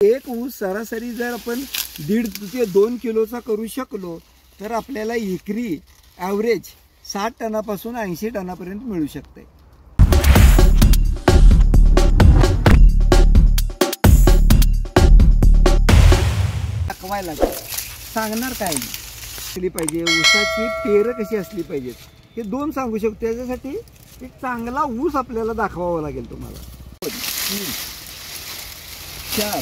एक ऊस सरासरी जर आपण 1.5 ते 2 किलोचा करू शकलो तर आपल्याला एकरी ॲव्हरेज 60 टनापासून 80 टनापर्यंत मिळू शकते. दाखवायला सांगणार काय असली पाहिजे, ऊसाची पेरं कशी असली पाहिजेत हे दोन सांगू शकतो. त्याच्यासाठी एक चांगला ऊस आपल्याला दाखवावा लागेल तुम्हाला. 3, 4,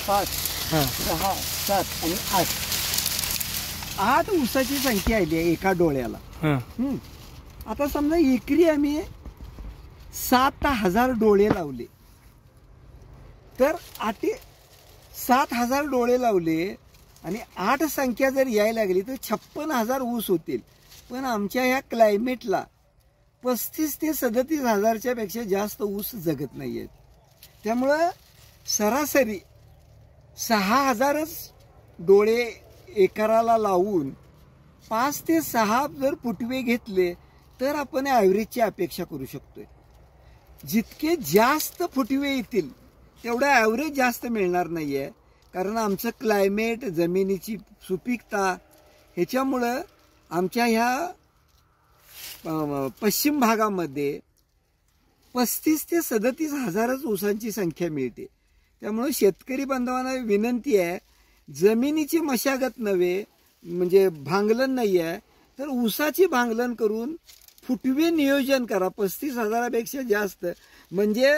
5, 6, 7 आणि 8 ऊसाची संख्या आहे एका डोळ्याला. आता समजा एकरी आम्ही 7,000 डोळे लावले तर 7,000 डोळे लावले आणि 8 संख्या जर यायला लागली तर 56,000 ऊस होतील. पण आमच्या ह्या क्लायमेटला 35 ते 37,000च्या पेक्षा जास्त ऊस जगत नाही आहेत. त्यामुळं सरासरी 6,000च डोळे एकराला लावून 5 ते 6 जर फुटवे घेतले तर आपण ॲव्हरेजची अपेक्षा करू शकतोय. जितके जास्त फुटवे येतील तेवढा ॲव्हरेज जास्त मिळणार नाही आहे. कारण आमचं क्लायमेट, जमिनीची सुपीकता ह्याच्यामुळं आमच्या ह्या पश्चिम भागामध्ये 35 ते 37,000च ऊसांची संख्या मिळते. त्यामुळे शेतकरी बांधवांना विनंती आहे, जमिनीची मशागत नव्हे म्हणजे भांगलन नाही आहे तर ऊसाची भांगलन करून फुटवे नियोजन करा. 35,000पेक्षा जास्त म्हणजे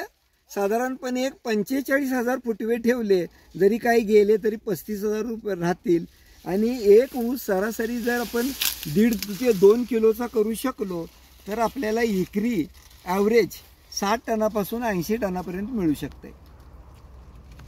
साधारणपणे एक 45,000 फुटवे ठेवले जरी काही गेले तरी 35,000 रुपये राहतील. आणि एक ऊस सरासरी जर आपण 1.5 ते 2 किलोचा करू शकलो तर आपल्याला एकरी ॲव्हरेज 60 टनापासून 80 टनापर्यंत मिळू शकते.